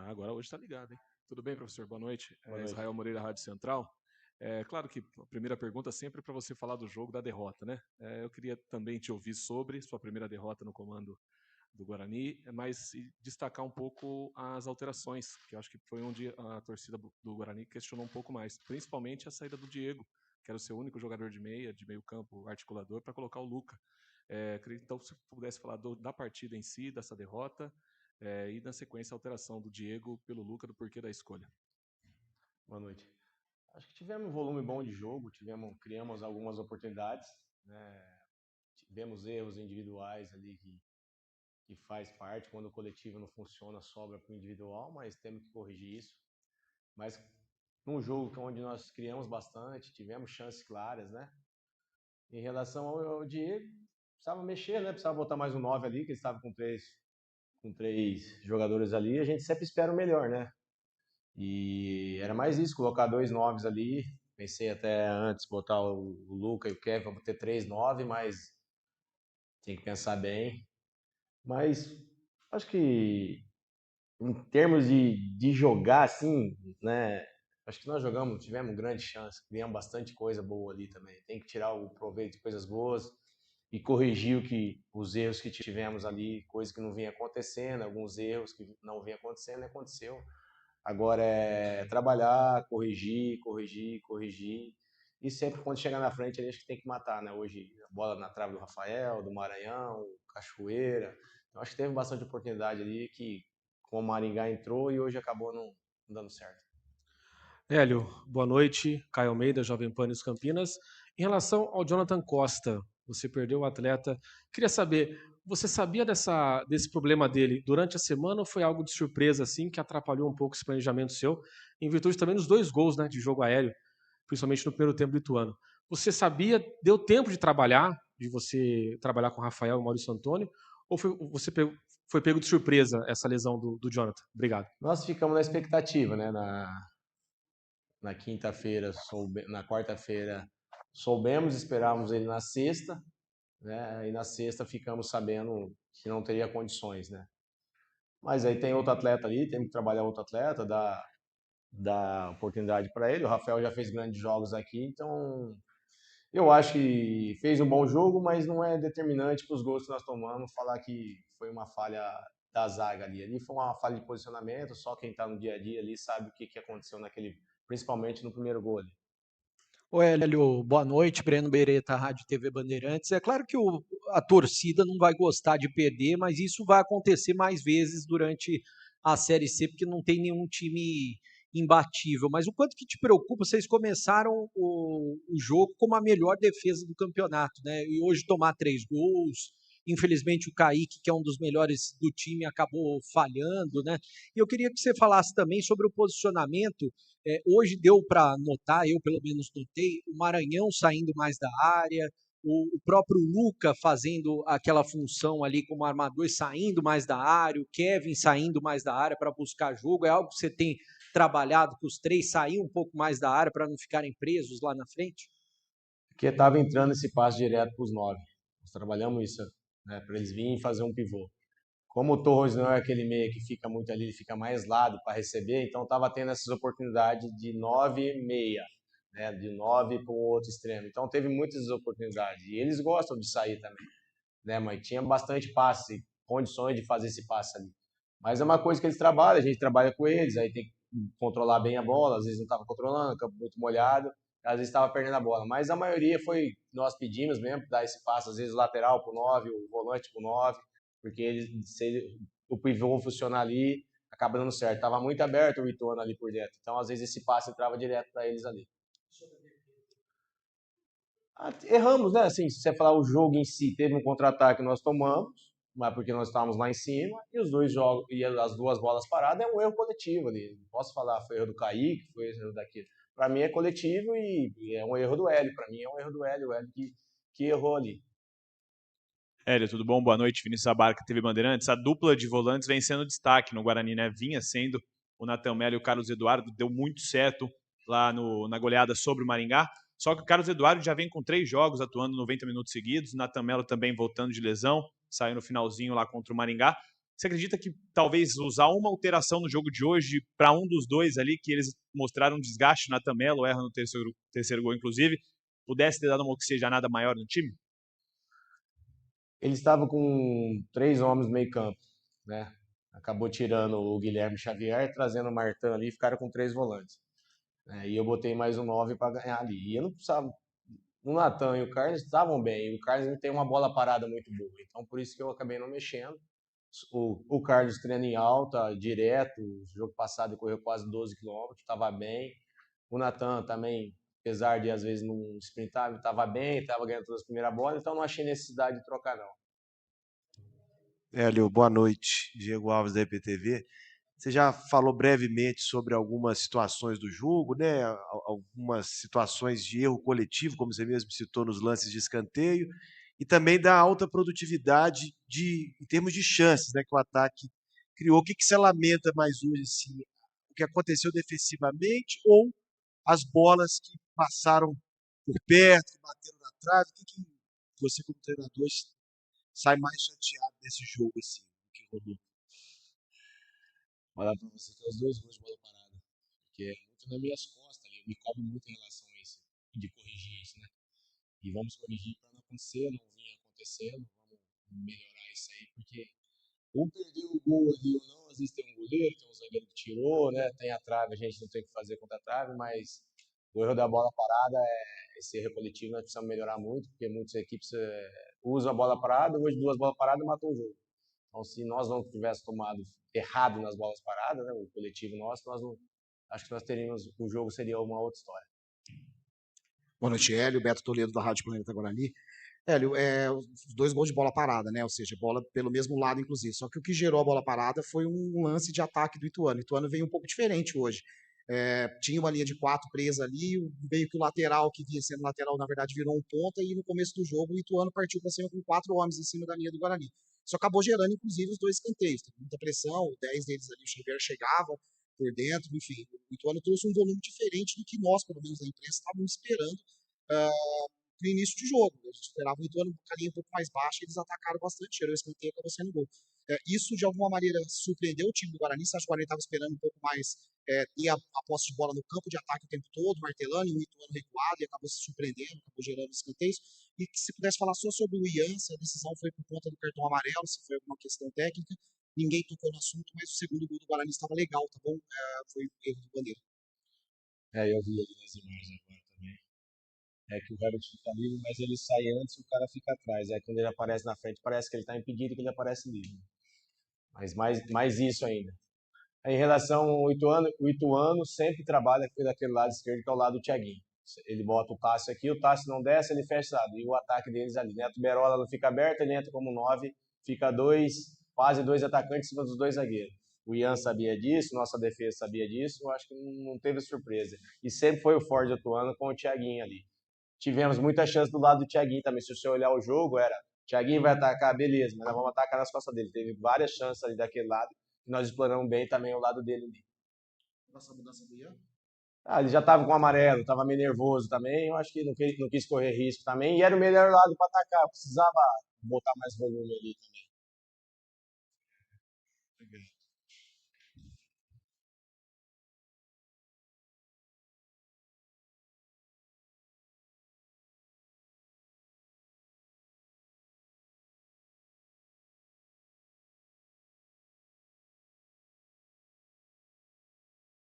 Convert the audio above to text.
Agora hoje está ligado, hein? Tudo bem, professor? Boa noite. Boa noite. Israel Moreira, Rádio Central. Claro que a primeira pergunta sempre é para você falar do jogo da derrota, né? Eu queria também te ouvir sobre sua primeira derrota no comando do Guarani, mas destacar um pouco as alterações, que eu acho que foi onde a torcida do Guarani questionou um pouco mais, principalmente a saída do Diego, que era o seu único jogador de meio campo, articulador, para colocar o Luca. Queria então se pudesse falar da partida em si, dessa derrota, e na sequência a alteração do Diego pelo Luca, do porquê da escolha. Boa noite. Acho que tivemos um volume bom de jogo, criamos algumas oportunidades, né? Tivemos erros individuais ali que faz parte, quando o coletivo não funciona, sobra para o individual, mas temos que corrigir isso. Mas num jogo onde nós criamos bastante, tivemos chances claras, né? Em relação ao Diego, precisava mexer, né? Precisava botar mais um 9 ali, que ele estava com três jogadores ali, a gente sempre espera o melhor, né? E era mais isso, colocar dois noves ali. Pensei até antes botar o Luca e o Kevin para ter 3-9, mas tem que pensar bem. Mas acho que em termos de jogar assim, né? Acho que nós tivemos grande chance, criamos bastante coisa boa ali também. Tem que tirar o proveito de coisas boas e corrigir os erros que tivemos ali, coisas que não vinha acontecendo, alguns erros que não vinha acontecendo, aconteceu. Agora é trabalhar, corrigir. E sempre quando chegar na frente, acho que tem que matar, né? Hoje, a bola na trave do Rafael, do Maranhão, Cachoeira. Então, acho que teve bastante oportunidade ali que com o Maringá entrou e hoje acabou não dando certo. Hélio, boa noite. Caio Almeida, Jovem Pan News Campinas. Em relação ao Jonathan Costa, você perdeu o atleta. Queria saber, você sabia desse problema dele durante a semana ou foi algo de surpresa assim que atrapalhou um pouco esse planejamento seu, em virtude também dos 2 gols, né, de jogo aéreo, principalmente no primeiro tempo do Ituano? Você sabia, deu tempo de você trabalhar com o Rafael e o Maurício Antônio, ou foi pego de surpresa essa lesão do Jonathan? Obrigado. Nós ficamos na expectativa, né? Na quinta-feira, na quarta-feira, soubemos, esperávamos ele na sexta, né? E na sexta ficamos sabendo que não teria condições, né? Mas aí tem outro atleta ali, tem que trabalhar outro atleta, dar oportunidade para ele. O Rafael já fez grandes jogos aqui, então eu acho que fez um bom jogo, mas não é determinante para os gols que nós tomamos falar que foi uma falha da zaga ali. Ali foi uma falha de posicionamento, só quem está no dia a dia ali sabe o que aconteceu principalmente no primeiro gol ali. Ô Hélio, boa noite, Breno Beretta, Rádio TV Bandeirantes. É claro que a torcida não vai gostar de perder, mas isso vai acontecer mais vezes durante a Série C, porque não tem nenhum time imbatível. Mas o quanto que te preocupa, vocês começaram o jogo como a melhor defesa do campeonato, né? E hoje tomar 3 gols, infelizmente o Kaique, que é um dos melhores do time, acabou falhando, né? E eu queria que você falasse também sobre o posicionamento. Hoje deu para notar, eu pelo menos notei, o Maranhão saindo mais da área, o próprio Luca fazendo aquela função ali como armador, saindo mais da área, o Kevin saindo mais da área para buscar jogo. É algo que você tem trabalhado com os três, sair um pouco mais da área para não ficarem presos lá na frente? Porque estava entrando esse passe direto para os 9. Nós trabalhamos isso, né, para eles virem fazer um pivô. Como o Torres não é aquele meia que fica muito ali, ele fica mais lado para receber, então estava tendo essas oportunidades de 9 e meia, né, de 9 para o outro extremo. Então teve muitas oportunidades. E eles gostam de sair também, né, mas tinha bastante passe, condições de fazer esse passe ali. Mas é uma coisa que eles trabalham, a gente trabalha com eles, aí tem que controlar bem a bola, às vezes não estava controlando, campo muito molhado, às vezes estava perdendo a bola. Mas a maioria foi, nós pedimos mesmo, dar esse passe, às vezes o lateral para o 9, o volante para o 9, porque o pivô funcionar ali, acaba dando certo. Estava muito aberto o Ituano ali por dentro, então às vezes esse passe entrava direto para eles ali. Erramos, né? Assim, se você falar o jogo em si, teve um contra-ataque que nós tomamos, mas porque nós estávamos lá em cima, e os dois jogos, e as duas bolas paradas, é um erro coletivo ali. Não posso falar foi erro do Kaique, foi erro daquilo. Para mim é coletivo e é um erro do Hélio. Para mim é um erro do Hélio, o Hélio que errou ali. Hélio, tudo bom? Boa noite, Vinícius Abarca, TV Bandeirantes. A dupla de volantes vem sendo destaque no Guarani, né? Vinha sendo o Natan Melo e o Carlos Eduardo, deu muito certo lá na goleada sobre o Maringá. Só que o Carlos Eduardo já vem com 3 jogos, atuando 90 minutos seguidos. O Natan Melo também voltando de lesão, saiu no finalzinho lá contra o Maringá. Você acredita que talvez usar uma alteração no jogo de hoje para um dos dois ali, que eles mostraram um desgaste, o Nathan Melo erra no terceiro gol, inclusive, pudesse ter dado uma oxigenada maior no time? Ele estava com 3 homens no meio campo, né? Acabou tirando o Guilherme Xavier, trazendo o Martin ali e ficaram com 3 volantes. E eu botei mais um 9 para ganhar ali. E eu não precisava. O Nathan e o Carlos estavam bem. O Carlos tem uma bola parada muito boa. Então, por isso que eu acabei não mexendo. O Carlos treina em alta, direto. O jogo passado ele correu quase 12 km, estava bem. O Nathan também, apesar de às vezes não sprintar, estava bem, estava ganhando todas as primeiras bolas. Então, não achei necessidade de trocar, não. Hélio, boa noite. Diego Alves da IPTV. Você já falou brevemente sobre algumas situações do jogo, né? Algumas situações de erro coletivo, como você mesmo citou nos lances de escanteio, e também da alta produtividade em termos de chances, né, que o ataque criou. O que você lamenta mais hoje, assim, o que aconteceu defensivamente ou as bolas que passaram por perto, que bateram na trave? O que você, como treinador, sai mais chateado desse jogo, assim, que rolou? Falar para você que é os 2 gols de bola parada. Porque é muito nas minhas costas ali. Eu me cobro muito em relação a isso, de corrigir isso, né? E vamos corrigir para não acontecer, não vinha acontecendo. Vamos melhorar isso aí, porque ou perdeu o gol ali ou não, às vezes tem um goleiro, tem um zagueiro que tirou, né? Tem a trave, a gente não tem o que fazer contra a trave, mas o erro da bola parada esse erro coletivo nós precisamos melhorar muito, porque muitas equipes usam a bola parada, hoje 2 bolas paradas matou o jogo. Então, se nós não tivéssemos tomado errado nas bolas paradas, né, o coletivo nosso, nós não, acho que nós teríamos, o jogo seria uma outra história. Boa noite, Hélio. Beto Toledo, da Rádio Planeta Guarani. Hélio, os 2 gols de bola parada, né? Ou seja, bola pelo mesmo lado, inclusive. Só que o que gerou a bola parada foi um lance de ataque do Ituano. O Ituano veio um pouco diferente hoje. Tinha uma linha de 4 presa ali, meio que o lateral, que vinha sendo lateral, na verdade, virou um ponta, e no começo do jogo o Ituano partiu para cima com 4 homens em cima da linha do Guarani. Isso acabou gerando, inclusive, os 2 escanteios. Teve muita pressão, 10 deles ali, o Xavier chegava por dentro, enfim. O Ituano trouxe um volume diferente do que nós, pelo menos da imprensa, estávamos esperando no início de jogo. A gente esperava o Ituano com a linha um pouco mais baixa, eles atacaram bastante, gerou escanteio e acabou sendo gol. Isso, de alguma maneira, surpreendeu o time do Guarani. Você acha que o Guarani estava esperando um pouco mais ter a posse de bola no campo de ataque o tempo todo, martelando, e o Ituano recuado, e acabou se surpreendendo, acabou gerando escanteios. E que se pudesse falar só sobre o Ian, se a decisão foi por conta do cartão amarelo, se foi alguma questão técnica. Ninguém tocou no assunto, mas o segundo gol do Guarani estava legal, tá bom? Foi um erro do Bandeira. Eu vi ali nas imagens agora também. Que o Herbert fica livre, mas ele sai antes e o cara fica atrás. Quando ele aparece na frente, parece que ele está impedido, que ele aparece livre. Mas mais isso ainda. Em relação ao Ituano, o Ituano sempre trabalha daquele lado esquerdo, que é o lado do Thiaguinho. Ele bota o Tássio aqui, o Tássio não desce, ele fecha o lado. E o ataque deles ali. Neto Berola não fica aberto, ele entra como 9, fica quase dois atacantes em cima dos 2 zagueiros. O Ian sabia disso, nossa defesa sabia disso, eu acho que não teve surpresa. E sempre foi o forte do Ituano com o Thiaguinho ali. Tivemos muita chance do lado do Thiaguinho também. Se você olhar o jogo, Thiaguinho vai atacar, beleza, mas nós vamos atacar nas costas dele. Teve várias chances ali daquele lado, e nós exploramos bem também o lado dele ali. Nossa mudança do Ian? Ele já estava com amarelo, estava meio nervoso também, eu acho que não quis correr risco também, e era o melhor lado para atacar, precisava botar mais volume ali também.